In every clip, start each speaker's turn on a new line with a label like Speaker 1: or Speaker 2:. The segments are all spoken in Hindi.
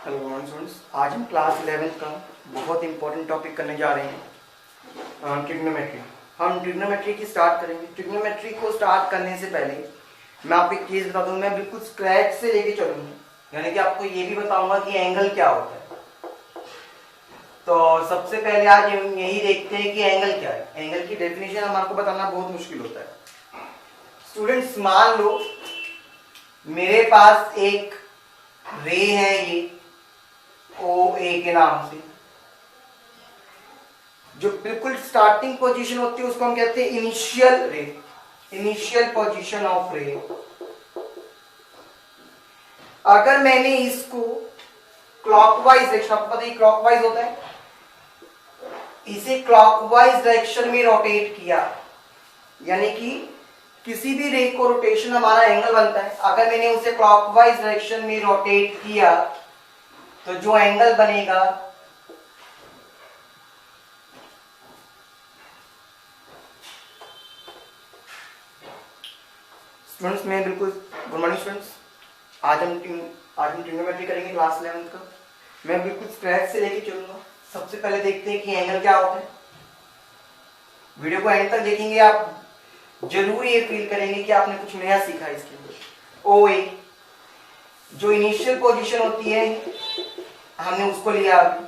Speaker 1: हेलो स्टूडेंट्स, आज हम क्लास 11 का बहुत इंपॉर्टेंट टॉपिक करने जा रहे हैं, ट्रिग्नोमेट्री। हम ट्रिग्नोमेट्री की स्टार्ट करेंगे। ट्रिग्नोमेट्री को स्टार्ट करने से पहले मैं आपको एक चीज़ बता दूं, मैं बिल्कुल स्क्रैच से लेके चलूंगा, यानी कि आपको ये भी बताऊंगा कि एंगल क्या होता है। तो सबसे पहले आज हम यही देखते हैं कि एंगल क्या है। एंगल की डेफिनेशन हमारे को बताना बहुत मुश्किल होता है। स्टूडेंट्स, मान लो मेरे पास एक रे है, ये ओ ए के नाम से, जो बिल्कुल स्टार्टिंग पोजीशन होती है उसको हम कहते हैं इनिशियल रे, इनिशियल पोजीशन ऑफ रे। अगर मैंने इसको क्लॉकवाइज डायरेक्शन, आपको पता है क्लॉकवाइज होता है, इसे क्लॉकवाइज डायरेक्शन में रोटेट किया, यानी कि किसी भी रे को रोटेशन हमारा एंगल बनता है। अगर मैंने उसे क्लॉकवाइज डायरेक्शन में रोटेट किया तो जो एंगल बनेगा स्टूडेंट्स, मैं बिल्कुल गुड मॉर्निंग स्टूडेंट्स। आज हम ट्रिग्नोमेट्री करेंगे क्लास 11 का। मैं बिल्कुल स्क्रैच से लेके चलूंगा। सबसे पहले देखते हैं कि एंगल क्या होता है। वीडियो को एंड तक देखेंगे, आप जरूर ये फील करेंगे कि आपने कुछ नया सीखा इसके लिए। ओ ए, जो इनिशियल पोजीशन होती है, हमने उसको लिया अभी।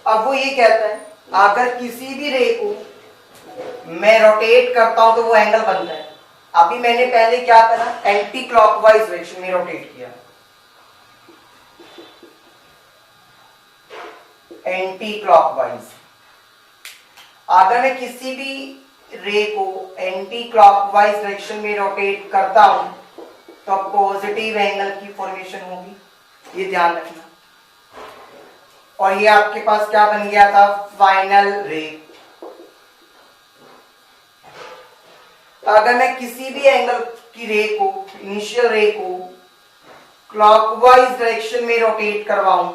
Speaker 1: अब वो ये कहता है अगर किसी भी रे को मैं रोटेट करता हूं तो वो एंगल बनता है। अभी मैंने पहले क्या करा, एंटी क्लॉकवाइज डायरेक्शन में रोटेट किया, एंटी क्लॉकवाइज। अगर मैं किसी भी रे को एंटी क्लॉकवाइज डायरेक्शन में रोटेट करता हूं तो पॉजिटिव एंगल की फॉर्मेशन होगी, ये ध्यान रखना। और ये आपके पास क्या बन गया था, फाइनल रे। अगर मैं किसी भी एंगल की रे को, इनिशियल रे को क्लॉकवाइज डायरेक्शन में रोटेट करवाऊं,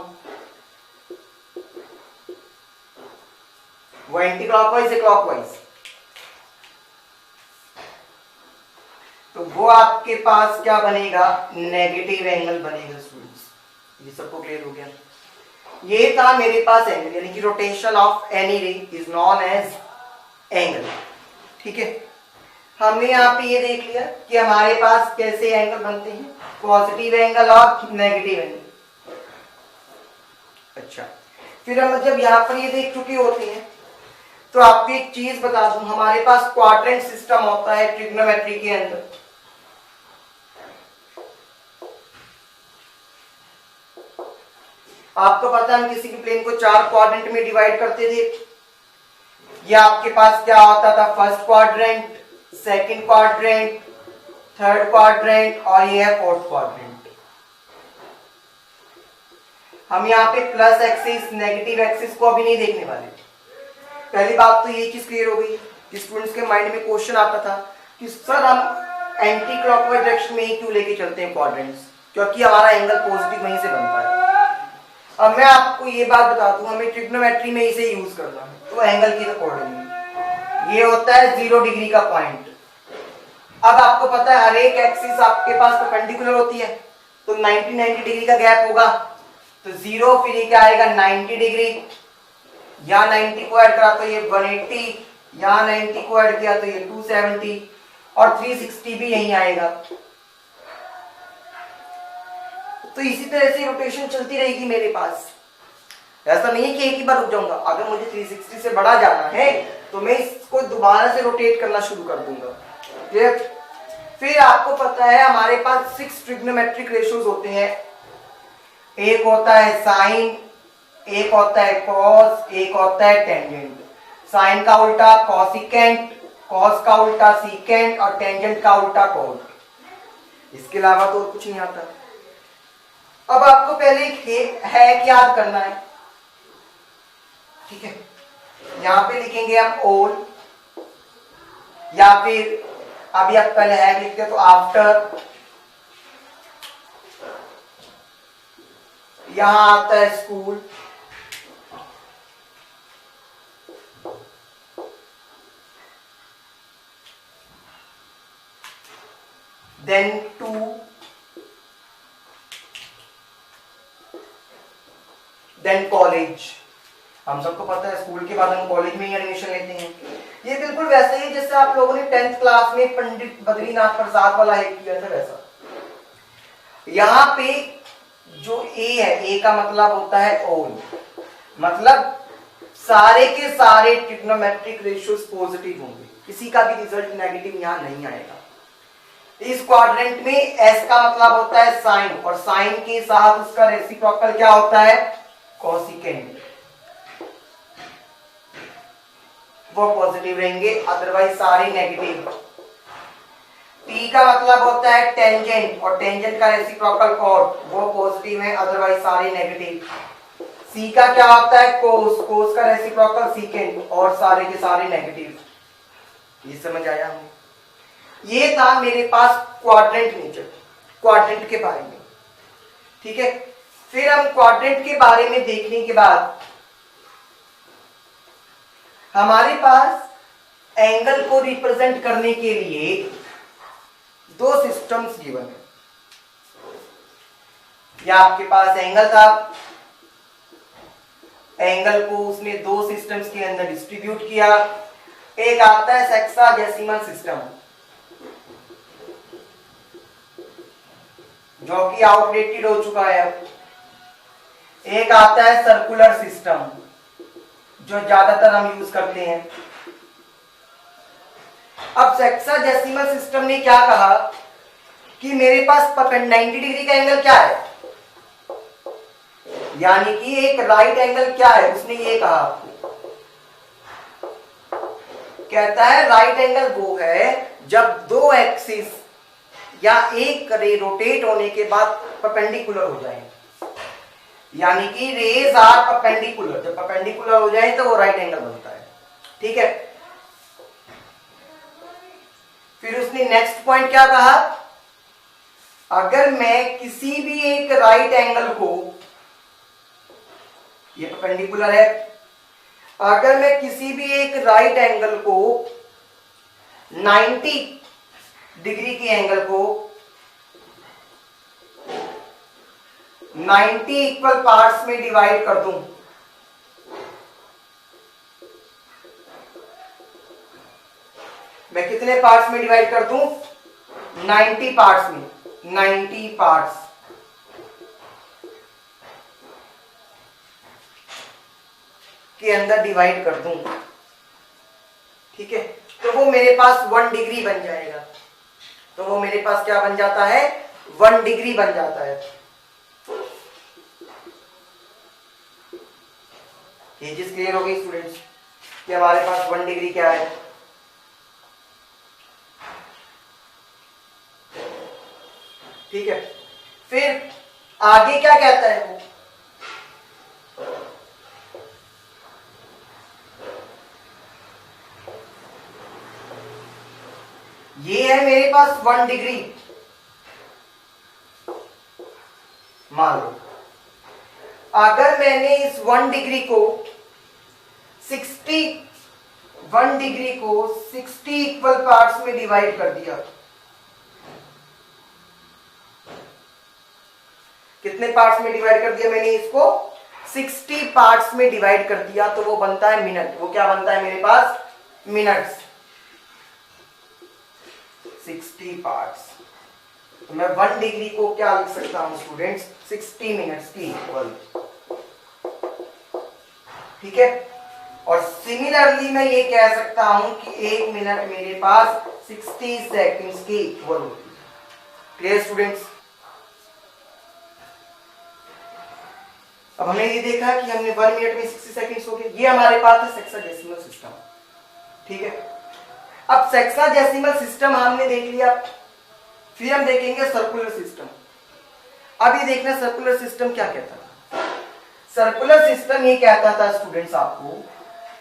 Speaker 1: वो एंटी क्लॉकवाइज है क्लॉकवाइज, तो वो आपके पास क्या बनेगा, नेगेटिव एंगल बनेगा। स्टूडेंट्स, ये सबको क्लियर हो गया। ये था मेरे पास एंगल, यानी कि रोटेशन ऑफ एनी रे इज नॉन एज एंगल। ठीक है, हमने यहाँ पे ये देख लिया कि हमारे पास कैसे एंगल बनते हैं, पॉजिटिव एंगल और नेगेटिव एंगल। अच्छा, फिर हम जब यहाँ पर ये देख चुके होते हैं तो आपको एक चीज बता दूं, हमारे पास क्वाड्रेंट सिस्टम होता है ट्रिग्नोमेट्री के अंदर। आपको पता है हम किसी भी प्लेन को 4 क्वाड्रेंट में डिवाइड करते थे। ये आपके पास क्या होता था, first quadrant, second quadrant, third quadrant और ये है फोर्थ क्वाड्रेंट। हम यहाँ पे प्लस एक्सिस, नेगेटिव एक्सिस को अभी नहीं देखने वाले। पहली बात तो ये चीज क्लियर हो गई कि स्टूडेंट्स के माइंड में क्वेश्चन आता था कि सर हम एंटी क्लॉकवाइज डायरेक्शन में ही क्यों लेके चलते हैं क्वाड्रेंट्स, क्योंकि हमारा एंगल पॉजिटिव वहीं से बनता है। अब मैं आपको ये बात बता दूं, हमें ट्रिग्नोमेट्री में इसे यूज करना है तो एंगल की अकॉर्डिंगली ये होता है 0 डिग्री का पॉइंट। अब आपको पता है हर एक एक्सिस आपके पास परपेंडिकुलर होती है, तो 90 डिग्री का गैप होगा, तो 0 फिर ये क्या आएगा 90 डिग्री, यहाँ 90 को ऐड करा तो ये 180, यहाँ 90 को ऐड किया तो ये 270 और 360 भी यहीं आएगा। तो इसी तरह से रोटेशन चलती रहेगी मेरे पास। ऐसा नहीं है कि एक ही बार रुक जाऊंगा, अगर मुझे 360 से बढ़ा जाना है तो मैं इसको दोबारा से रोटेट करना शुरू कर दूंगा। फिर आपको पता है हमारे पास 6 ट्रिग्नोमेट्रिक रेशियोज होते हैं। एक होता है साइन, एक होता है कॉस, एक होता है टेंजेंट। साइन का उल्टा कॉसिकेंट, कॉस का उल्टा सीकेंट और टेंजेंट का उल्टा कोट। इसके अलावा तो कुछ नहीं आता। अब आपको पहले है याद करना है, ठीक है। यहां पे लिखेंगे हम ऑल, या फिर अभी आप पहले है लिखते तो आफ्टर, यहां आता है school, then two, then college, हम सबको पता है स्कूल के बाद हम कॉलेज में ही एडमिशन लेते हैं। ये बिल्कुल वैसे ही जैसे आप लोगों ने 10th क्लास में पंडित बद्रीनाथ प्रसाद वाला एक किया था वैसा। यहाँ पे जो ए है, ए का मतलब होता है ऑल, मतलब सारे के सारे ट्रिग्नोमेट्रिक रेशियोज पॉजिटिव होंगे, किसी का भी रिजल्ट नेगेटिव यहाँ नहीं आएगा। इस क्वाड्रेंट में एस का मतलब होता है साइन, और साइन के साथ उसका रेसिप्रोकल क्या होता है, कोसिकेंड, वो पॉजिटिव रहेंगे, अदरवाइज सारे नेगेटिव। टी का मतलब होता है टेंजेंट, और टेंजेंट का रेसिप्रोकल कॉट, वो पॉजिटिव है, अदरवाइज सारे नेगेटिव। सी का क्या होता है कोस, कोस का रेसिप्रोकल सीकेंड, और सारे के सारे नेगेटिव। ये समझ आया हमें? ये था मेरे पास क्वाड्रेंट नेचर, क्वाड्रेंट के बारे में। ठीक है, फिर हम क्वाड्रेंट के बारे में देखने के बाद हमारे पास एंगल को रिप्रेजेंट करने के लिए दो सिस्टम्स गिवन है। या आपके पास एंगल था, एंगल को उसने दो सिस्टम्स के अंदर डिस्ट्रीब्यूट किया। एक आता है सेक्साडेसिमल सिस्टम, जो कि आउटडेटेड हो चुका है। एक आता है सर्कुलर सिस्टम, जो ज्यादातर हम यूज करते हैं। अब सेक्साडेसिमल सिस्टम ने क्या कहा कि मेरे पास 90 डिग्री का एंगल क्या है, यानी कि एक राइट एंगल क्या है, उसने ये कहा, कहता है राइट एंगल वो है जब दो एक्सिस या एक रे रोटेट होने के बाद परपेंडिकुलर हो जाए, यानी कि रेज आर परपेंडिकुलर, जब परपेंडिकुलर हो जाए तो वो राइट एंगल बनता है। ठीक है, फिर उसने नेक्स्ट पॉइंट क्या कहा, अगर मैं किसी भी एक राइट एंगल को, ये परपेंडिकुलर है, अगर मैं किसी भी एक राइट एंगल को 90 डिग्री के एंगल को 90 इक्वल पार्ट्स में डिवाइड कर दूं, मैं कितने पार्ट्स में डिवाइड कर दूं, 90 पार्ट्स में, 90 पार्ट्स के अंदर डिवाइड कर दूं। ठीक है, तो वो मेरे पास 1 डिग्री बन जाएगा, तो वो मेरे पास क्या बन जाता है, 1 डिग्री बन जाता है। ये चीज क्लियर हो गई स्टूडेंट्स कि हमारे पास 1 डिग्री क्या है। ठीक है, फिर आगे क्या कहता है वो, ये है मेरे पास 1 डिग्री, मान लो अगर मैंने इस 1 डिग्री को 60 इक्वल पार्ट्स में डिवाइड कर दिया, कितने पार्ट्स में डिवाइड कर दिया मैंने इसको, 60 पार्ट्स में डिवाइड कर दिया, तो वो बनता है मिनट। वो क्या बनता है मेरे पास, मिनट्स, 60 पार्ट्स। तो मैं 1 डिग्री को क्या लिख सकता हूं स्टूडेंट्स, 60 मिनट्स की इक्वल। ठीक है, और सिमिलरली मैं ये कह सकता हूं कि 1 मिनट मेरे पास 60 सेकंड्स के इक्वल होती है। Clear students? अब हमने ये देखा कि हमने 1 मिनट में 60 सेकंड्स हो गए, ये हमारे पास है सेक्साडेसिमल सिस्टम। ठीक है, अब सेक्साडेसिमल सिस्टम हमने देख लिया, फिर हम देखेंगे सर्कुलर सिस्टम। अब ये देखना सर्कुलर सिस्टम क्या कहता था। सर्कुलर सिस्टम ये कहता था स्टूडेंट्स आपको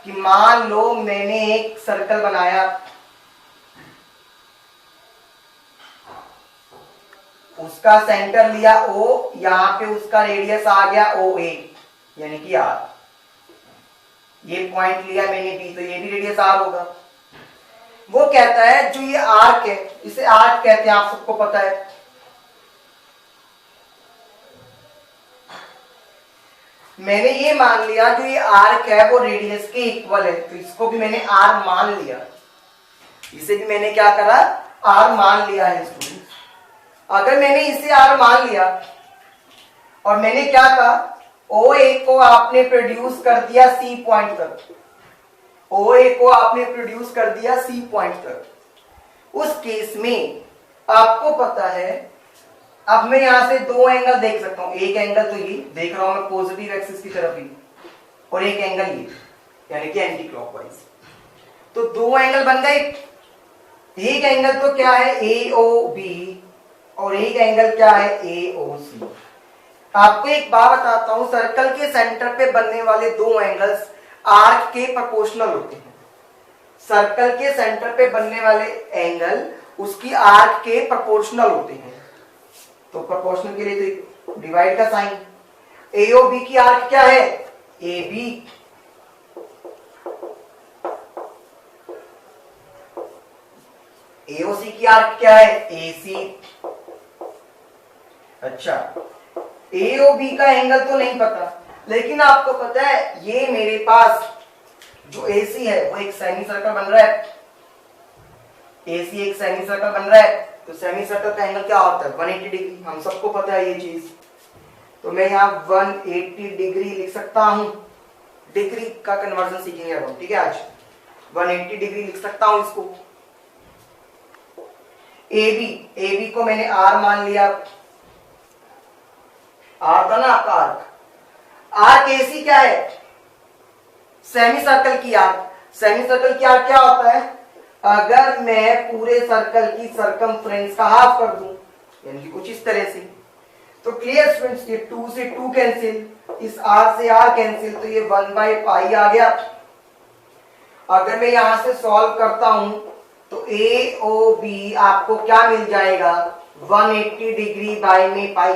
Speaker 1: कि मान लो मैंने एक सर्कल बनाया, उसका सेंटर लिया O, यहां पे उसका रेडियस आ गया OA यानी कि R, ये पॉइंट लिया मैंने B, तो ये भी रेडियस R होगा। वो कहता है जो ये आर्क है, इसे आर्क कहते हैं, आप सबको पता है। मैंने ये मान लिया जो ये आर्क है वो रेडियस के इक्वल है, तो इसको भी मैंने आर मान लिया, इसे भी मैंने क्या करा, आर मान लिया है स्टूडेंट। अगर मैंने इसे आर मान लिया और मैंने क्या कहा, ओ ए को आपने प्रोड्यूस कर दिया सी पॉइंट तक, ओ ए को आपने प्रोड्यूस कर दिया सी पॉइंट तक, उस केस में आपको पता है, अब मैं यहां से दो एंगल देख सकता हूं, एक एंगल तो ये देख रहा हूं मैं पॉजिटिव एक्सिस की तरफ ही, और एक एंगल ये यानी कि एंटी क्लॉकवाइज, तो दो एंगल बन गए। एक एंगल तो क्या है ए ओ बी और एक एंगल क्या है ए ओ सी। आपको एक बात बताता हूं, सर्कल के सेंटर पे बनने वाले दो एंगल्स आर्क के प्रोपोर्शनल होते हैं। सर्कल के सेंटर पे बनने वाले एंगल उसकी आर्क के प्रोपोर्शनल होते हैं, तो प्रोपोर्शनल के लिए तो डिवाइड का साइन, ए ओ बी की आर्क क्या है ए बी, ए ओ सी की आर्क क्या है ए सी। अच्छा, ए ओ बी का एंगल तो नहीं पता, लेकिन आपको पता है ये मेरे पास जो ए सी है वो एक सेमी सर्कल बन रहा है, ए सी एक सेमी सर्कल बन रहा है, तो सेमी सर्कल का एंगल क्या होता है 180 डिग्री, हम सबको पता है ये चीज, तो मैं यहाँ 180 डिग्री लिख सकता हूं, डिग्री का कन्वर्जन सीखेंगे अब हम, ठीक है, आज 180 डिग्री लिख सकता हूं इसको। ए बी को मैंने आर मान लिया, आर था ना आपका आर्क, आर्क ए सी क्या है सेमी सर्कल की आर्क, सेमी सर्कल की आर्क क्या होता है, अगर मैं पूरे सर्कल की सरकमफ्रेंस का हाफ कर दूं, यानी कि कुछ इस तरह से, तो क्लियर स्टूडेंट्स, ये 2 से 2 कैंसिल, इस r से r कैंसिल, तो ये 1/पाई आ गया। अगर मैं यहां से सॉल्व करता हूं तो ए ओ बी आपको क्या मिल जाएगा 180 डिग्री बाई में पाई,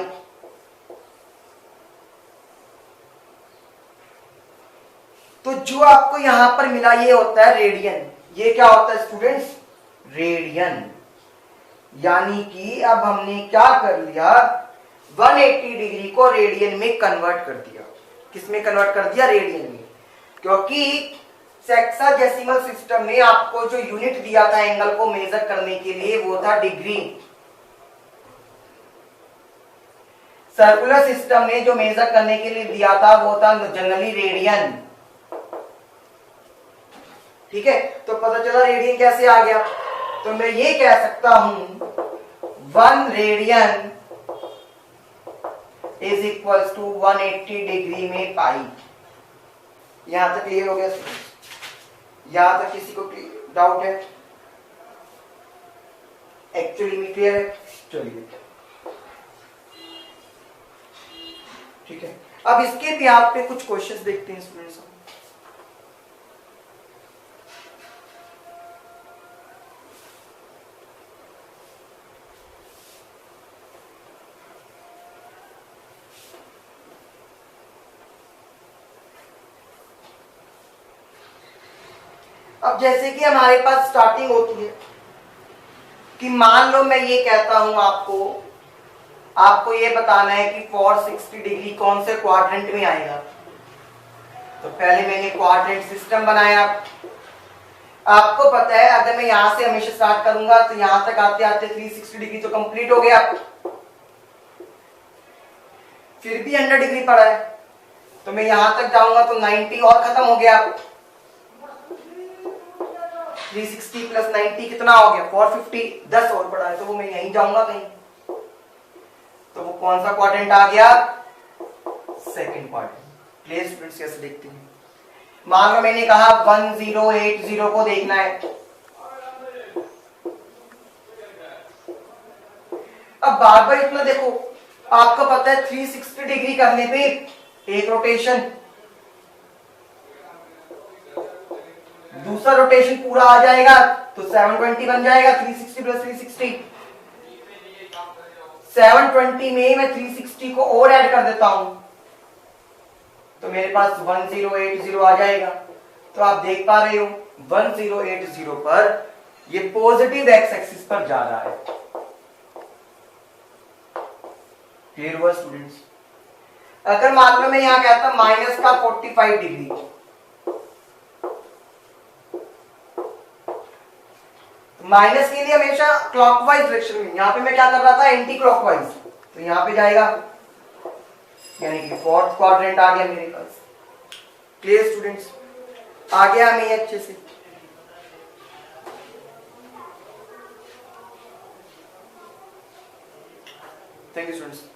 Speaker 1: तो जो आपको यहां पर मिला ये होता है रेडियन, ये क्या होता है स्टूडेंट्स रेडियन, यानी कि अब हमने क्या कर लिया 180 डिग्री को रेडियन में कन्वर्ट कर दिया। किस में कन्वर्ट कर दिया रेडियन में, क्योंकि सेक्साडेसिमल सिस्टम ने आपको जो यूनिट दिया था एंगल को मेजर करने के लिए वो था डिग्री, सर्कुलर सिस्टम ने जो मेजर करने के लिए दिया था वो था जनरली रेडियन, ठीक है। तो पता चला रेडियन कैसे आ गया, तो मैं ये कह सकता हूं 1 radian is equal to 180 degree में पाई। यहां तक क्लियर हो गया, यहां तक किसी को डाउट है, एक्चुअली में क्लियर है, चलिए ठीक है। अब इसके भी आप पे कुछ क्वेश्चंस देखते हैं स्टूडेंट्स। अब जैसे कि हमारे पास स्टार्टिंग होती है कि मान लो मैं ये कहता हूं आपको ये बताना है कि 460 डिग्री कौन से क्वाड्रेंट में आएगा, तो पहले मैंने क्वाड्रेंट सिस्टम बनाया। आपको पता है अगर मैं यहां से हमेशा स्टार्ट करूंगा तो यहां तक आते आते 360 डिग्री तो कंप्लीट हो गया, फिर भी 100 डिग्री पड़ा है, तो मैं यहां तक जाऊंगा तो 90 और खत्म हो गया, 360 प्लस 90 कितना हो गया 450, 10 और पड़ा है, तो वो मैं यहीं जाऊंगा कहीं, तो वो कौन सा क्वाड्रेंट आ गया सेकंड क्वाड्रेंट। प्लीज स्टूडेंट्स कैसे देखते हैं, मान लो मैंने कहा 1080 को देखना है, अब बार बार इतना देखो, आपको पता है 360 डिग्री करने पे एक रोटेशन, दूसरा रोटेशन पूरा आ जाएगा तो 720 बन जाएगा, 360 प्लस 360, 720 में मैं 360 को और ऐड कर देता हूं तो मेरे पास 1080 आ जाएगा। तो आप देख पा रहे हो 1080 पर ये पॉजिटिव एक्स एक्सिस पर जा रहा है। क्लियर हुआ स्टूडेंट्स? अगर मान लो मैं यहां कहता माइनस का 45 डिग्री, माइनस के लिए हमेशा क्लॉकवाइज डायरेक्शन में, यहां पे मैं क्या कर रहा था एंटी क्लॉकवाइज, तो यहां पे जाएगा, यानी कि फोर्थ क्वाड्रेंट आ गया मेरे पास। क्लियर स्टूडेंट्स, आ गया हमें ये अच्छे से। Thank you students.